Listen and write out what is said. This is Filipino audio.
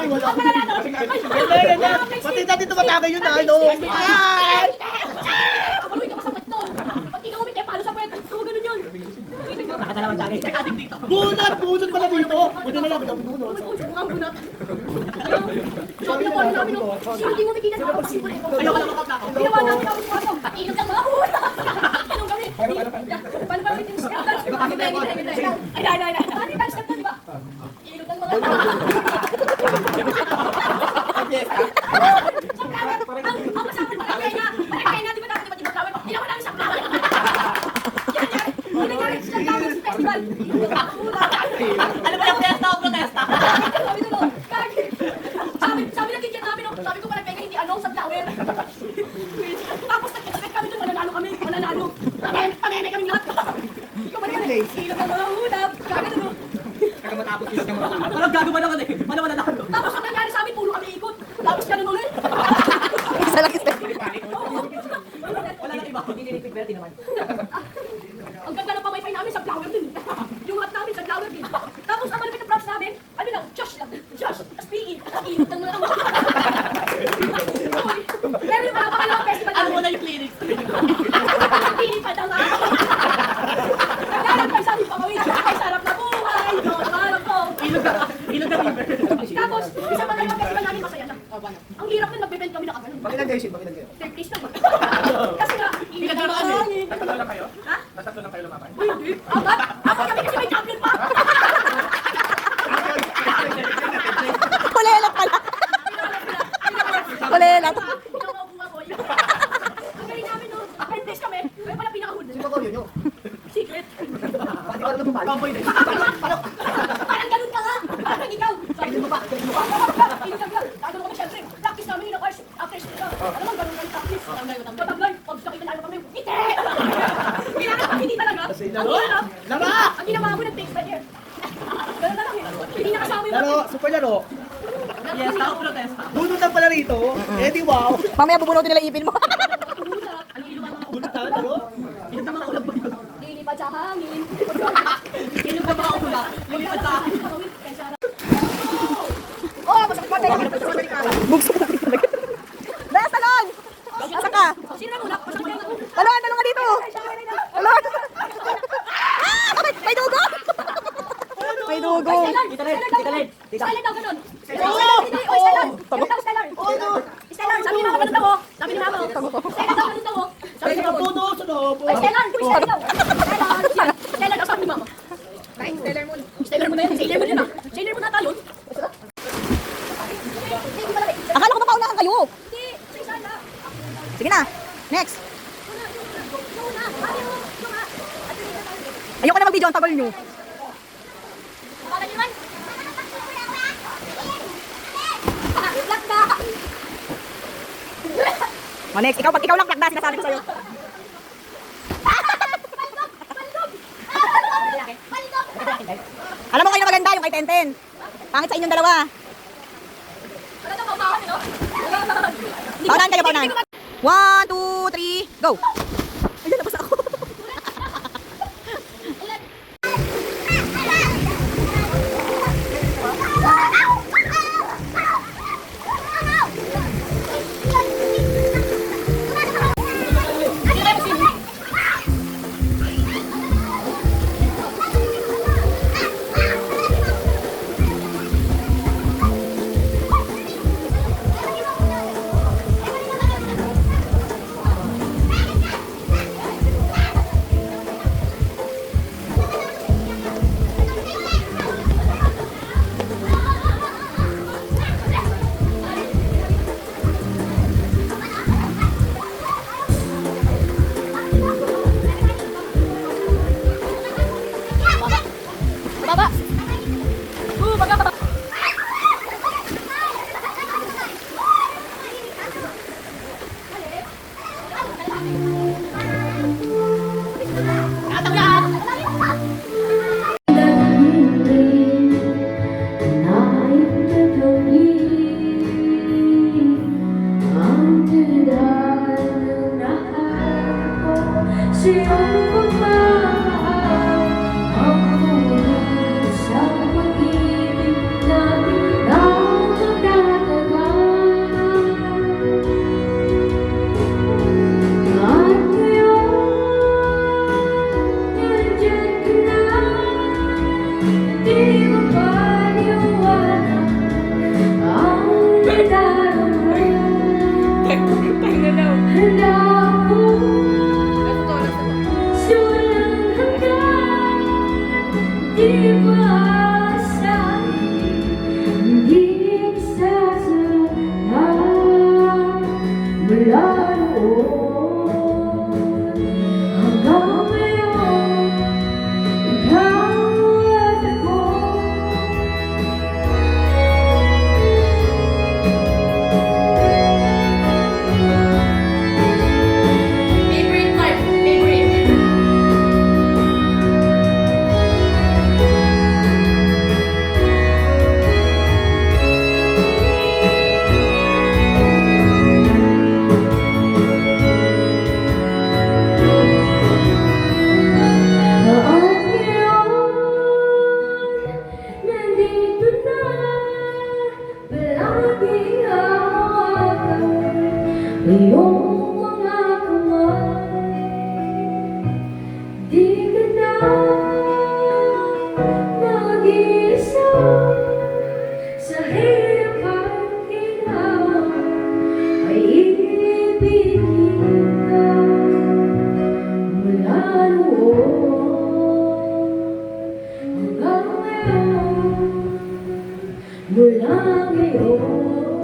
wala. Ganda. Pati natin tumatagay yun na, ano? Ay! Kapaloy ka masakit to. Pag ikaw umit, paano sa pwede? Kung ganun yun. Nakadalaman tagay. Bunot pala dito. Buti na lang, bunot. Mukhang bunot. Sabi na wala namin, no? Sino di mo makikita sa mga pasipo na ito? Ayaw ka lang makaplako. Ginawa namin ako kung ano. Inog ng mga hula. Anong kami? Paano ba yung step dance? Ay. Paano yung step dance ba? Inog ng mga hula. Ang masakit mo lang kaya na, di ba natin di ba flower? Ginawa namin sa flower. Yan. Ginagawa sa flower festival. Inog ng mga hula. Ano ba yung protesta o protesta? Sabi ko, kagi. Sabi ng kikit namin, sabi ko parang pega hindi ano sa flower. Tapos nagkakasakit kami doon, mananalo. Pameme kami lahat. Ikaw ba naman eh? Ilog ng mga hulap. Kagad ano? Parang gago ba naman eh? Paano mananalo? Tapos ang nangyari sa amin, puro kami ikot. Tapos ganun ulit. Isa lang isa. Wala nang iba. Hindi nilipid Bertie naman. Ang ganda ng pamaypay namin sa flower din. Yung hat namin sa flower din. Tapos ang malapit na props namin, ano lang, Josh lang. Josh, tapos PE. Ilog ng mga hula. Pero yung mga pangalawang festival Ano namin, mo na yung lyrics? pinipad ang ako. Naglalag kayo sa aming pamawin. Ay, sarap na buhay. Sarap ko. Ilog na river. Tapos, isa pa kayo festival namin, masaya na. Ang hirap na magbebend kami nakaganon. Bakit nag-isip? Third place naman. Kasi nga, ilog ng mga hangin. Tatlo lang kayo? Ha? Tatlo lang kayo lumaban? Uy, hindi. Apat? Apat kami kasi may champion pa. Kulelat pala. Kulelat. Pinakabuha ko. Ang galing namin, no? Third place kami. Ay, pala pinakahuli. Sino ko yun? Secret. Pati ka na bumalik. Cowboy na. Parang ganun ka nga. Parang ikaw. Sabi mo ba? Ilog lang. Gagano kami syempre. Practice namin yun, Ars. After school. Alam mo, ganun kami practice. Tatamlay. Pag sakit na kami, ngiti! Hindi talaga. Ang hirap. Laro! Ang ginawa ko, nag-takes by ear. Ganun na lang eh. Hindi nakasama yung Laro, super laro. Fiesta o protesta? Bunot lang pala rito. Eh di wow. Mamaya bubunutin nila ipin mo. Ang ilog ng mga Bunot na, laro. ilog ng mga ulam ba yun? lilipad sa hangin. Ilog ng mga ulam. Lilipad sa akin. Oh, masakit pa. Bugso na talaga. Daya, talon! Asa ka? Sino na muna? Pasok mo yan. Talon, talon ka dito. Talon. May dugo. May dugo. Tita Led, Tita Led. Stellar daw ganun. Oh, Stellar. Stellar daw, Stellar. Stellar. Sabi ni Mama ganun daw. Sabi ni Mama. Stellar daw ganun daw. Sabi ni Mama. Puno, sunog. Ay, Stellar. Uy, Stellar daw. Stellar. Stellar daw sabi ni Mama. Stellar mo na yan. Sailor mo na. Sailor mo na tayo. Akala ko ba paunahan kayo? Hindi. Sa isa na. Sige na. Next. Yung na. Yung na. Ayoko na mag-video. Ang tagal nyo. Para niyo man. Black na. O next. Ikaw, pag ikaw lang plakda, sinasabi ko sa'yo. Alam mo kayo na maganda yung kay Tenten. Pangit sa inyong dalawa. Wala daw paunahan, no? Paunahan kayo, paunahan. 1, 2, 3, go! Ayun, tapos ako. Mula noon hanggang ngayon, ikaw at ako. Favorite type, favorite. At ngayon, nandito na, palaging hawakan iyong mga kamay. Di ka na mag-iisa sa hirap at ginawa, ay ibigin ka. Mula noon hanggang ngayon, mula ngayon.